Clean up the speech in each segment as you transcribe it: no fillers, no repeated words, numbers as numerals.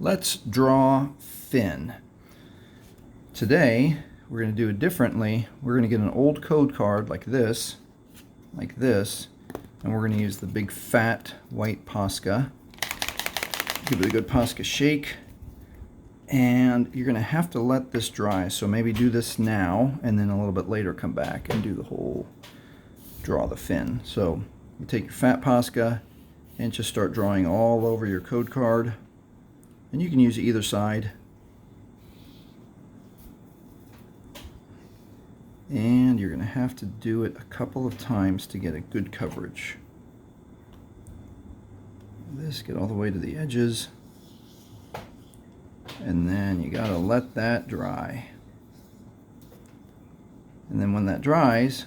Let's draw Finn. Today, we're going to do it differently. We're going to get an old code card like this, and we're going to use the big fat white POSCA. Give it a good POSCA shake. And you're going to have to let this dry, so maybe do this now, and then a little bit later come back and do the whole draw the fin. So you take your fat POSCA and just start drawing all over your code card. And you can use either side. And you're going to have to do it a couple of times to get a good coverage. This, get all the way to the edges. And then you got to let that dry. And then when that dries,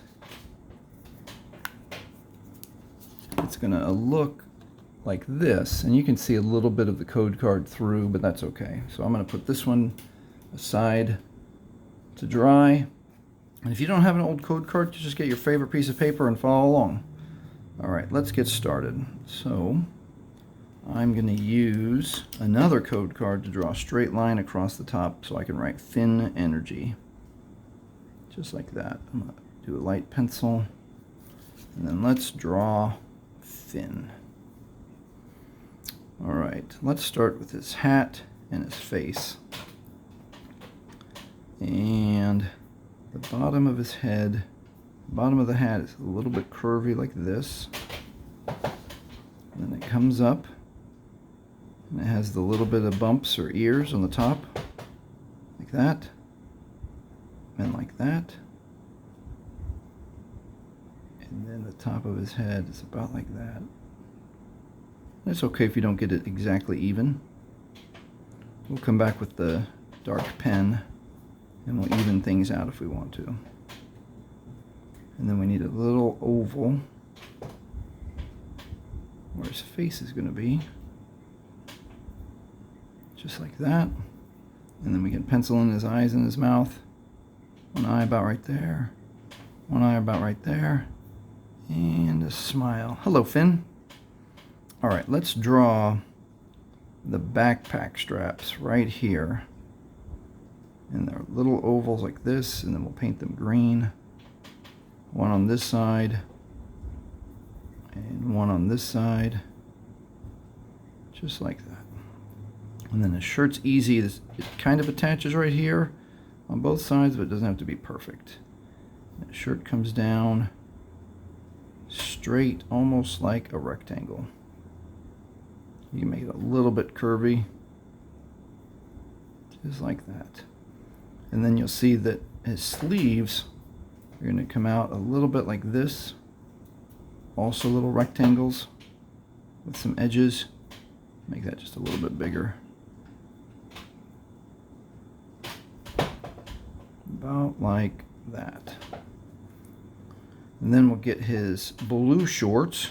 it's going to look like this, and you can see a little bit of the code card through, but that's okay. So I'm going to put this one aside to dry. And if you don't have an old code card, just get your favorite piece of paper and follow along. All right, let's get started. So I'm going to use another code card to draw a straight line across the top so I can write Finn energy. Just like that. I'm going to do a light pencil, and then let's draw Finn. All right, let's start with his hat and his face. And the bottom of his head, the bottom of the hat is a little bit curvy like this. And then it comes up, and it has the little bit of bumps or ears on the top, like that, and like that. And then the top of his head is about like that. It's okay if you don't get it exactly even. We'll come back with the dark pen and we'll even things out if we want to. And then we need a little oval where his face is going to be. Just like that. And then we can pencil in his eyes and his mouth. One eye about right there. One eye about right there. And a smile. Hello, Finn. All right, let's draw the backpack straps right here. And they're little ovals like this, and then we'll paint them green. One on this side, and one on this side, just like that. And then the shirt's easy. It kind of attaches right here on both sides, but it doesn't have to be perfect. The shirt comes down straight, almost like a rectangle. You can make it a little bit curvy, just like that. And then you'll see that his sleeves are going to come out a little bit like this. Also little rectangles with some edges. Make that just a little bit bigger. About like that. And then we'll get his blue shorts.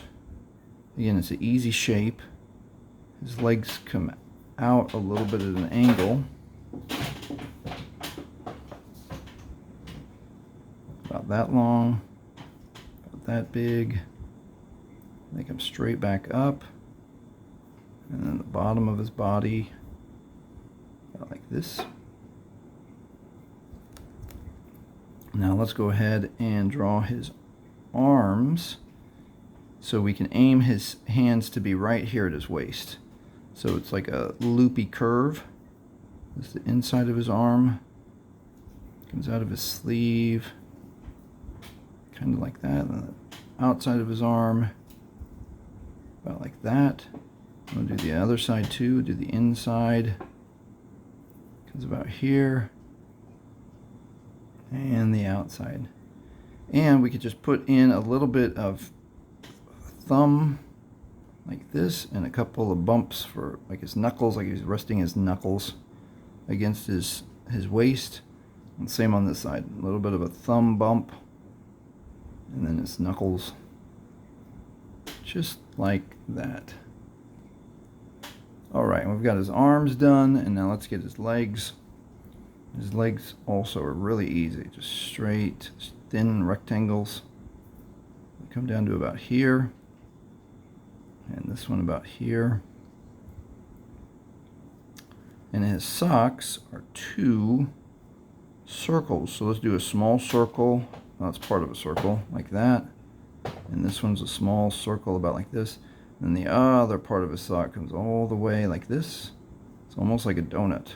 Again, it's an easy shape. His legs come out a little bit at an angle. About that long, about that big. They come straight back up. And then the bottom of his body, about like this. Now let's go ahead and draw his arms so we can aim his hands to be right here at his waist. So it's like a loopy curve. This is the inside of his arm. Comes out of his sleeve. Kind of like that. And then the outside of his arm. About like that. We'll do the other side too. Do the inside. Comes about here. And the outside. And we could just put in a little bit of thumb like this, and a couple of bumps for like his knuckles, like he's resting his knuckles against his waist. And same on this side, a little bit of a thumb bump, and then his knuckles, just like that. All right, we've got his arms done, and now let's get his legs. His legs also are really easy, just straight, thin rectangles. They come down to about here. And this one about here. And his socks are 2 circles. So let's do a small circle. Well, that's part of a circle, like that. And this one's a small circle about like this. And the other part of his sock comes all the way like this. It's almost like a donut.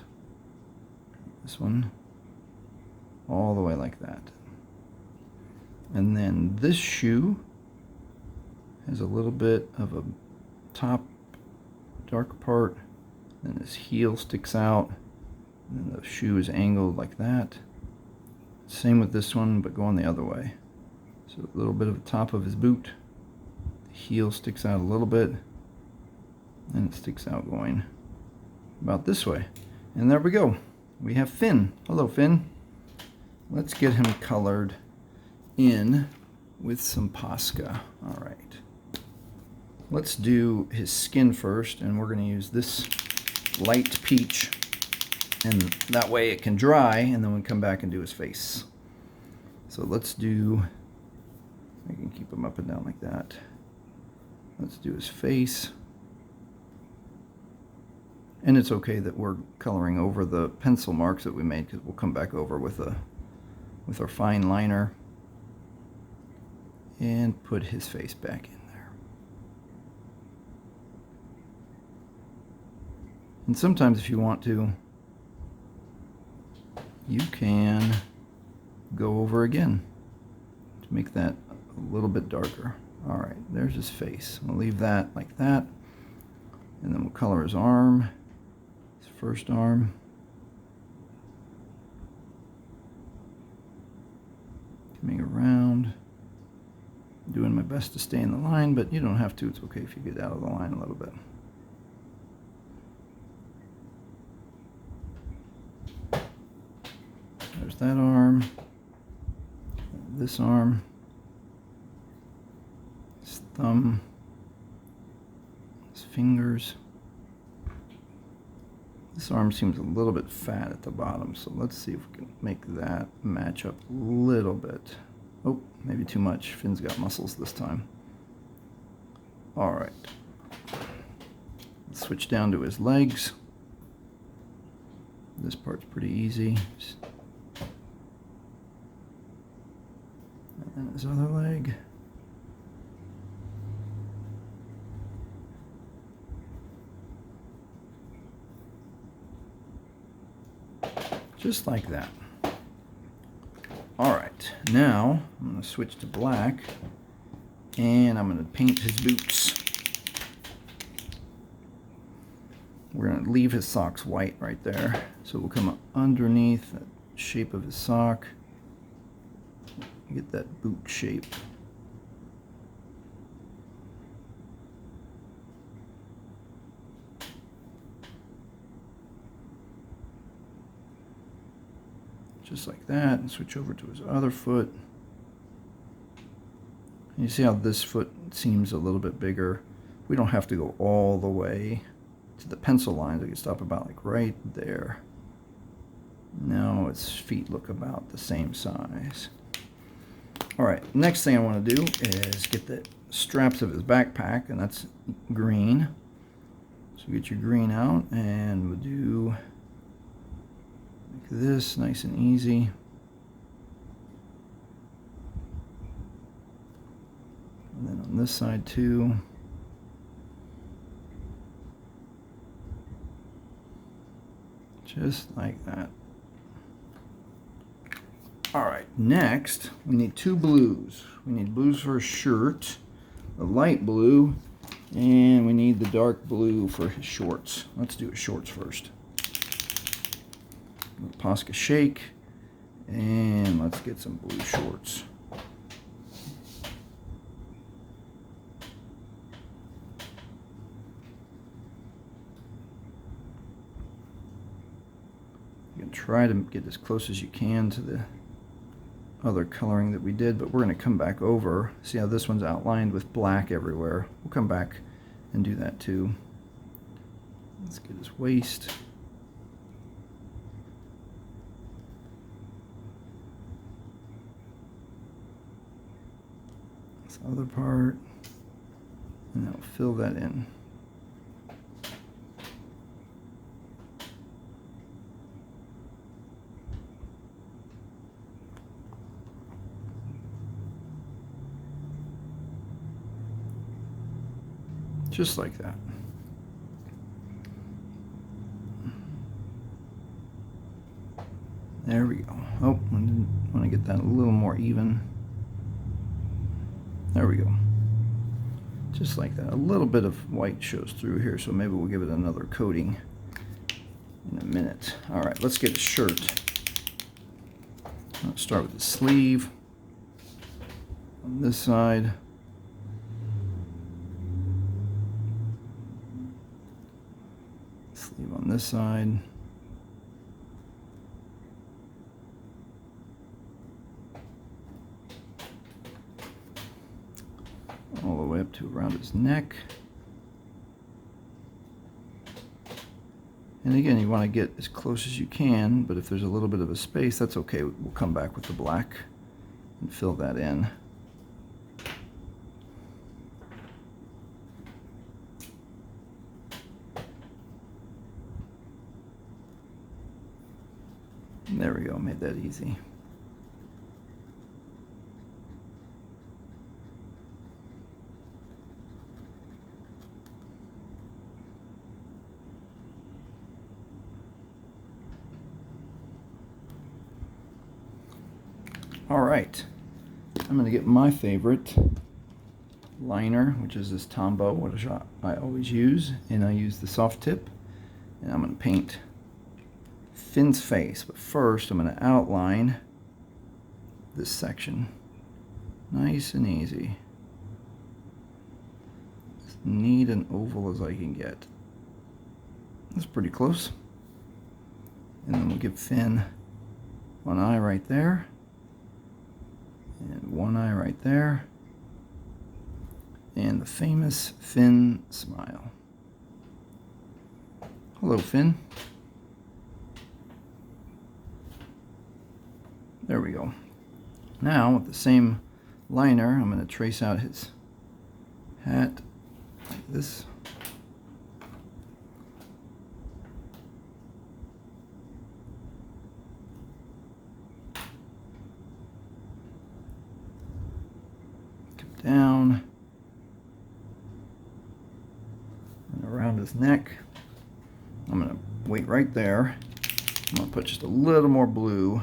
This one, all the way like that. And then this shoe has a little bit of a top dark part. Then his heel sticks out. And the shoe is angled like that. Same with this one, but going the other way. So a little bit of the top of his boot. The heel sticks out a little bit. And it sticks out going about this way. And there we go. We have Finn. Hello, Finn. Let's get him colored in with some POSCA. All right. Let's do his skin first, and we're going to use this light peach. And that way it can dry, and then we come back and do his face. So let's do, I can keep him up and down like that. Let's do his face. And it's okay that we're coloring over the pencil marks that we made, because we'll come back over with our fine liner and put his face back in there. And sometimes if you want to, you can go over again to make that a little bit darker. All right, there's his face. We'll leave that like that. And then we'll color his arm, his first arm. Coming around. Doing my best to stay in the line, but you don't have to. It's okay if you get out of the line a little bit. There's that arm, this arm, his thumb, his fingers. This arm seems a little bit fat at the bottom, so let's see if we can make that match up a little bit. Oh, maybe too much. Finn's got muscles this time. All right. Let's switch down to his legs. This part's pretty easy. And then his other leg. Just like that. All right, now I'm going to switch to black, and I'm going to paint his boots. We're going to leave his socks white right there. So we'll come underneath the shape of his sock, get that boot shape. Just like that, and switch over to his other foot. And you see how this foot seems a little bit bigger. We don't have to go all the way to the pencil lines. I can stop about like right there. Now its feet look about the same size. All right, next thing I want to do is get the straps of his backpack, and that's green. So get your green out, and we'll do like this, nice and easy. And then on this side too. Just like that. All right, next we need 2 blues. We need blues for his shirt, the light blue, and we need the dark blue for his shorts. Let's do his shorts first. POSCA shake, and let's get some blue shorts. You can try to get as close as you can to the other coloring that we did, but we're going to come back over. See how this one's outlined with black everywhere? We'll come back and do that too. Let's get his waist. This other part, and I'll fill that in. just like that. There we go. Oh, I want to get that a little more even. There we go. Just like that. A little bit of white shows through here, so maybe we'll give it another coating in a minute. All right, let's get a shirt. Let's start with the sleeve on this side. Sleeve on this side. All the way up to around his neck. And again, you want to get as close as you can, but if there's a little bit of a space, that's okay. We'll come back with the black and fill that in. And there we go, made that easy. All right, I'm going to get my favorite liner, which is this Tombow, which I always use, and I use the soft tip, and I'm going to paint Finn's face. But first, I'm going to outline this section, nice and easy, as neat and oval as I can get. That's pretty close. And then we'll give Finn one eye right there. And one eye right there. And the famous Finn smile. Hello, Finn. There we go. Now, with the same liner, I'm going to trace out his hat like this. Down and around his neck. I'm going to wait right there. I'm going to put just a little more blue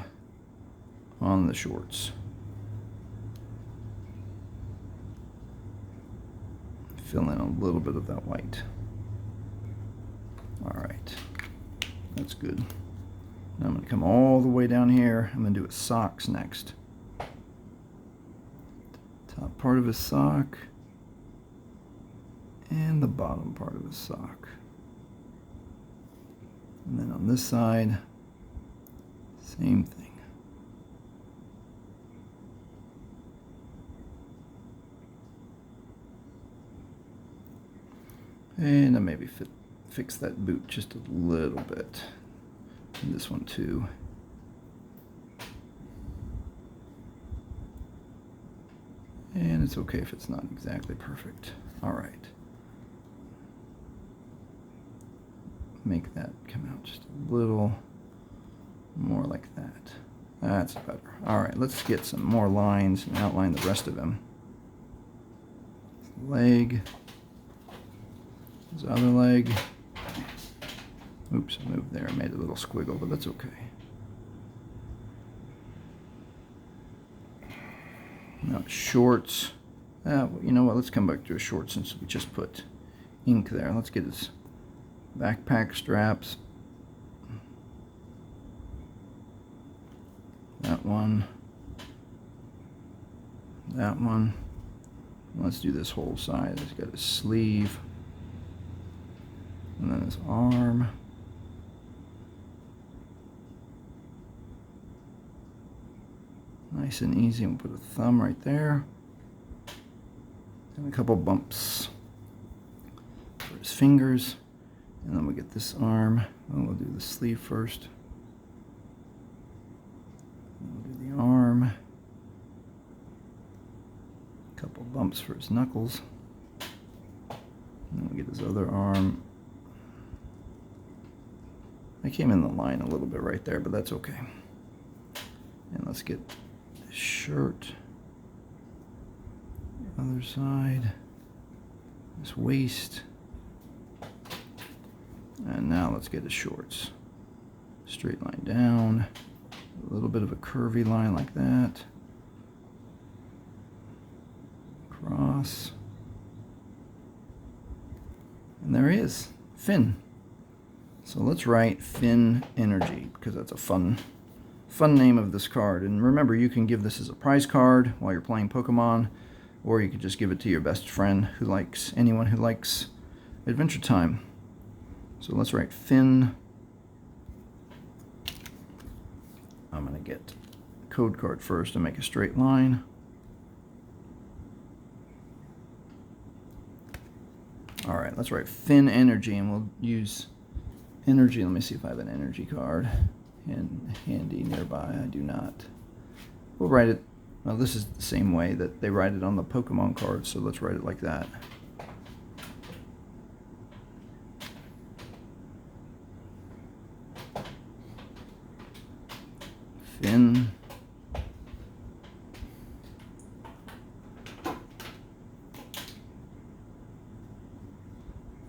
on the shorts. Fill in a little bit of that white. All right, that's good. Now I'm going to come all the way down here. I'm going to do his socks next. Top part of his sock and the bottom part of his sock. And then on this side, same thing. And I maybe fix that boot just a little bit. And this one too. And it's okay if it's not exactly perfect. All right. Make that come out just a little more like that. That's better. All right, let's get some more lines and outline the rest of him. Leg. His other leg. Oops, I moved there. I made a little squiggle, but that's okay. Now shorts. You know what? Let's come back to his shorts since we just put ink there. Let's get his backpack straps. That one. That one. Let's do this whole side. He's got his sleeve. And then his arm. Nice and easy. We'll put a thumb right there. And a couple bumps for his fingers. And then we'll get this arm. And we'll do the sleeve first. And we'll do the arm. A couple bumps for his knuckles. And then we'll get his other arm. I came in the line a little bit right there, but that's okay. And let's get shirt, other side, his waist. And now let's get his shorts. Straight line down, a little bit of a curvy line like that. Cross. And there he is, Finn. So let's write Finn Energy, because that's a fun name of this card. And remember, you can give this as a prize card while you're playing Pokemon, or you could just give it to your best friend who likes, anyone who likes Adventure Time. So let's write Finn. I'm going to get code card first and make a straight line. All right, let's write Finn Energy, and we'll use energy. Let me see if I have an energy card handy nearby. I do not. We'll write it, well, this is the same way that they write it on the Pokemon cards, so let's write it like that. Finn.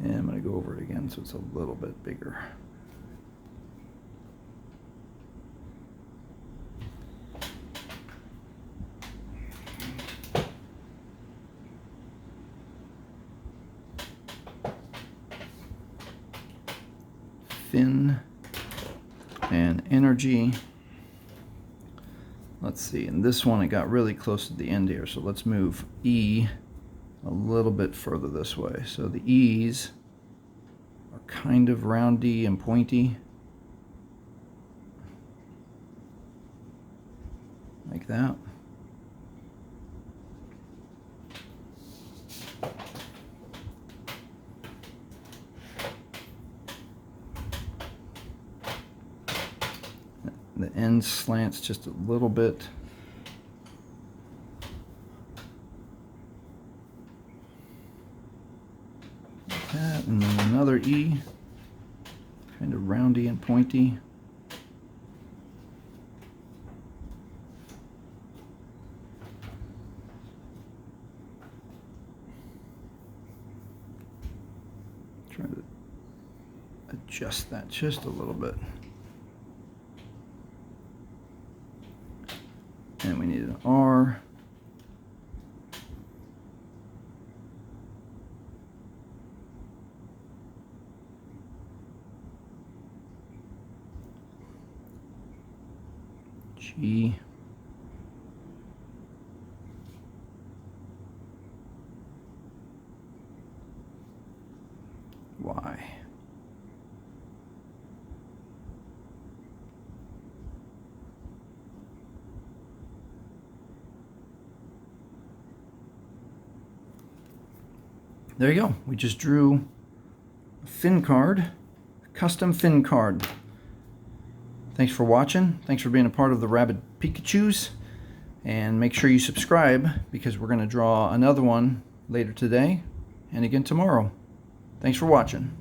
And I'm going to go over it again so it's a little bit bigger. Finn and energy. Let's see, in this one it got really close to the end here, so let's move E a little bit further this way. So the E's are kind of roundy and pointy, like that. The end slants just a little bit. Like that, and then another E, kind of roundy and pointy. Try to adjust that just a little bit. And we need an R. G. Y. There you go. We just drew a Finn card, a custom Finn card. Thanks for watching. Thanks for being a part of the Rabid Pikachus. And make sure you subscribe, because we're going to draw another one later today and again tomorrow. Thanks for watching.